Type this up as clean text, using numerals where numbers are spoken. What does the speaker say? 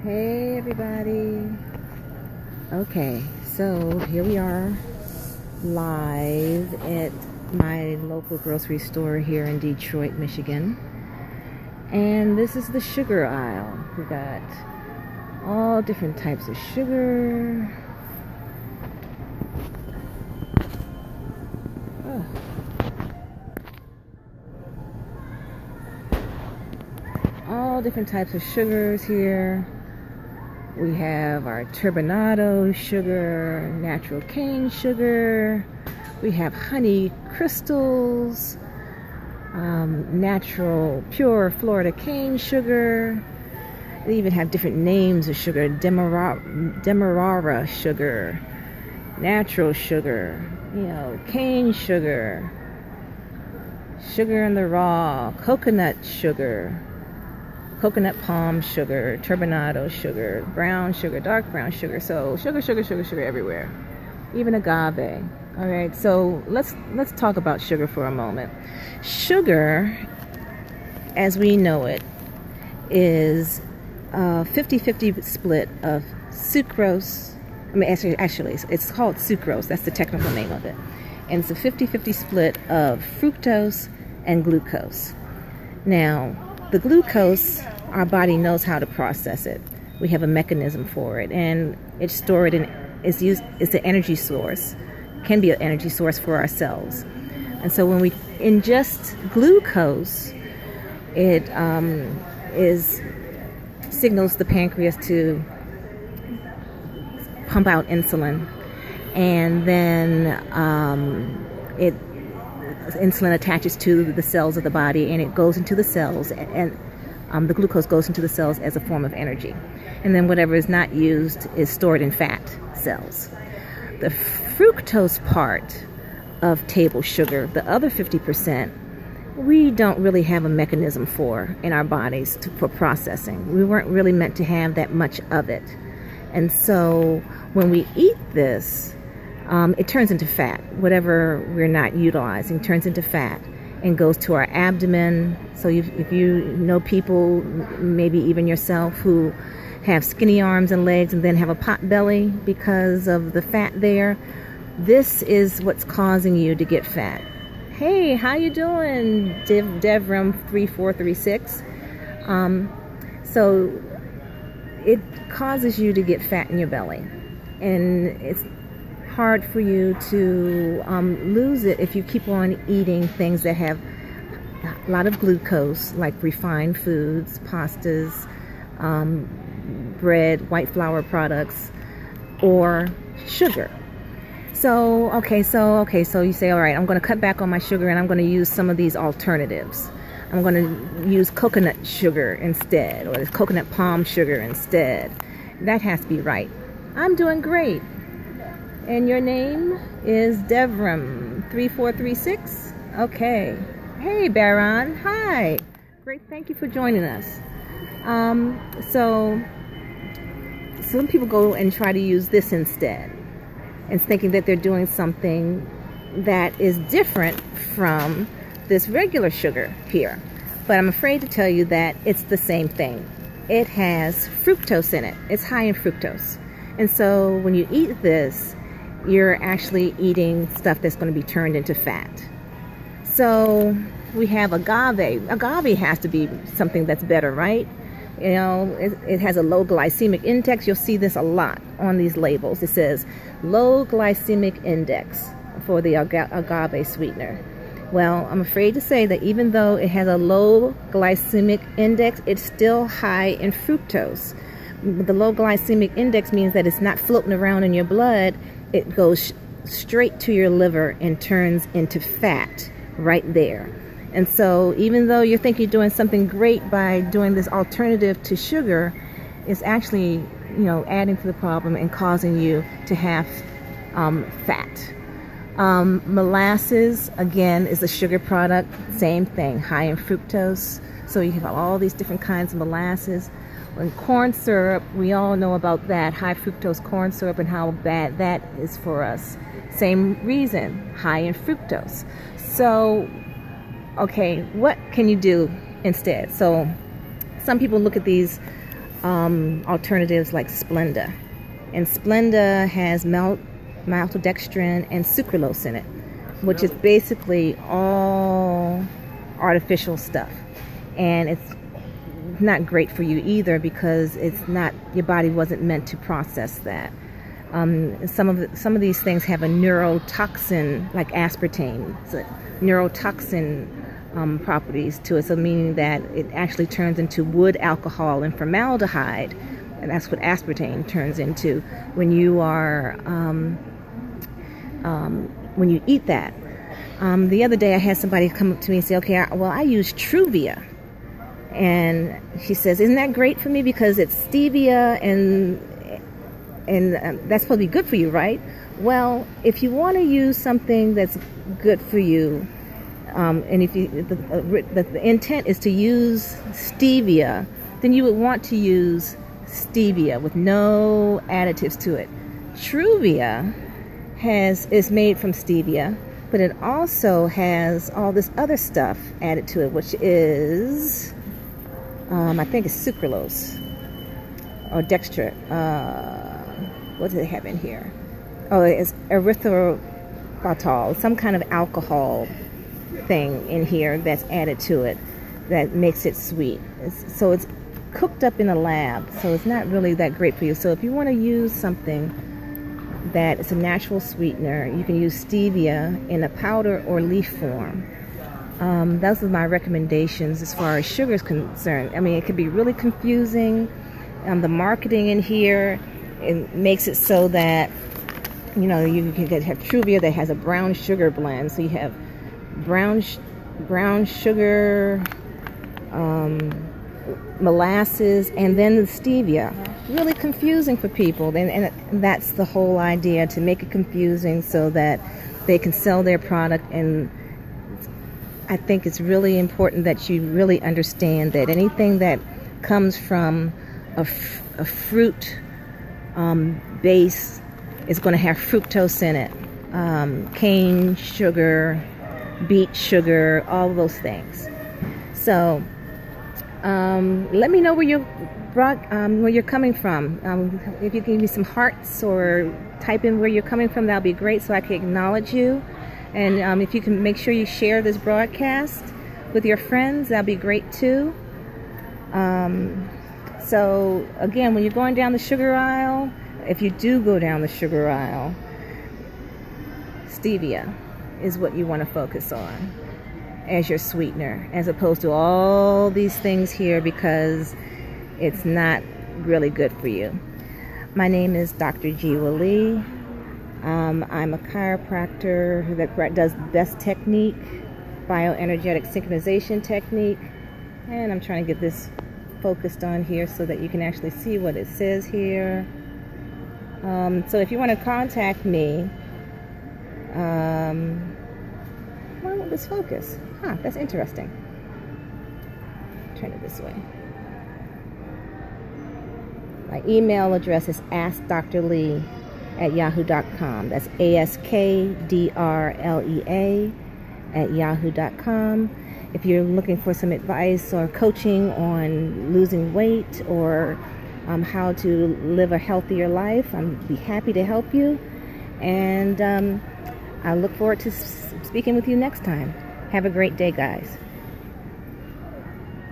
Hey everybody. Okay, so here we are live at my local grocery store here in Detroit, Michigan. And this is the sugar aisle. We got all different types of sugar. All different types of sugars here. We have our turbinado sugar, natural cane sugar. We have honey crystals, natural pure Florida cane sugar. They even have different names of sugar: demerara sugar, natural sugar, cane sugar, sugar in the raw, coconut sugar, coconut palm sugar, turbinado sugar, brown sugar, dark brown sugar. So sugar everywhere, even agave. All right, so let's talk about sugar for a moment. Sugar, as we know it, is a 50-50 split of sucrose. Actually, it's called sucrose. That's the technical name of it. And it's a 50-50 split of fructose and glucose. Now, the glucose, our body knows how to process it. We have a mechanism for it, and it's stored in, it's an energy source, can be an energy source for our cells. And so when we ingest glucose, it signals the pancreas to pump out insulin, and then insulin attaches to the cells of the body, and it goes into the cells, and the glucose goes into the cells as a form of energy. And then whatever is not used is stored in fat cells. The fructose part of table sugar, the other 50%, we don't really have a mechanism for in our bodies for processing. We weren't really meant to have that much of it. And so when we eat this, it turns into fat. Whatever we're not utilizing turns into fat and goes to our abdomen. So if you know people, maybe even yourself, who have skinny arms and legs and then have a pot belly because of the fat there, this is what's causing you to get fat. Hey, how you doing, Devram3436? So it causes you to get fat in your belly, and it's hard for you to lose it if you keep on eating things that have a lot of glucose, like refined foods, pastas, bread, white flour products, or sugar. So you say, all right, I'm going to cut back on my sugar, and I'm going to use some of these alternatives. I'm going to use coconut sugar instead, or coconut palm sugar instead. That has to be right. I'm doing great. And your name is Devram3436? Okay. Hey, Baron. Hi. Great. Thank you for joining us. So some people go and try to use this instead, and thinking that they're doing something that is different from this regular sugar here. But I'm afraid to tell you that it's the same thing. It has fructose in it. It's high in fructose. And so when you eat this, you're actually eating stuff that's going to be turned into fat. So we have agave. Agave has to be something that's better, right? It has a low glycemic index. You'll see this a lot on these labels. It says low glycemic index for the agave sweetener. Well, I'm afraid to say that even though it has a low glycemic index, it's still high in fructose. The low glycemic index means that it's not floating around in your blood. It goes straight to your liver and turns into fat right there. And so even though you think you're doing something great by doing this alternative to sugar, it's actually, adding to the problem and causing you to have fat. Molasses, again, is a sugar product. Same thing, high in fructose. So you have all these different kinds of molasses. And corn syrup, we all know about that, high fructose corn syrup, and how bad that is for us. Same reason, high in fructose. So, okay, what can you do instead? So some people look at these alternatives like Splenda. And Splenda has maltodextrin and sucralose in it, which is basically all artificial stuff. And it's not great for you either, because it's not, your body wasn't meant to process that. Some of these things have a neurotoxin, like aspartame, so neurotoxin properties to it, so meaning that it actually turns into wood alcohol and formaldehyde, and that's what aspartame turns into when you are when you eat that. The other day I had somebody come up to me and say, okay, well, I use Truvia, and she says, isn't that great for me because it's stevia and that's supposed to be good for you, right? Well, if you want to use something that's good for you, and if you, the intent is to use stevia, then you would want to use stevia with no additives to it. Truvia is made from stevia, but it also has all this other stuff added to it, which is, I think it's sucralose or dextrin. What do they have in here? Oh, it's erythritol, some kind of alcohol thing in here that's added to it that makes it sweet. So it's cooked up in a lab, so it's not really that great for you. So if you want to use something that is a natural sweetener, you can use stevia in a powder or leaf form. Those are my recommendations as far as sugar is concerned. I mean, it can be really confusing. The marketing in here, it makes it so that, you know, you can have Truvia that has a brown sugar blend. So you have brown sugar, molasses, and then the stevia. Really confusing for people, and that's the whole idea, to make it confusing so that they can sell their product. And I think it's really important that you really understand that anything that comes from a fruit base is going to have fructose in it, cane sugar, beet sugar, all of those things. So let me know where you're coming from. If you can give me some hearts or type in where you're coming from, that'll be great, so I can acknowledge you. And if you can make sure you share this broadcast with your friends, that'll be great too. So again, when you're going down the sugar aisle, if you do go down the sugar aisle, stevia is what you want to focus on as your sweetener, as opposed to all these things here, because it's not really good for you. My name is Dr. Jewa Lea. I'm a chiropractor that does best technique, bioenergetic synchronization technique, and I'm trying to get this focused on here so that you can actually see what it says here. So if you want to contact me, why won't this focus? Huh, that's interesting. Turn it this way. My email address is AskDrLea at yahoo.com. That's AskDrLea at yahoo.com. If you're looking for some advice or coaching on losing weight or how to live a healthier life, I'd be happy to help you. And I look forward to speaking with you next time. Have a great day, guys.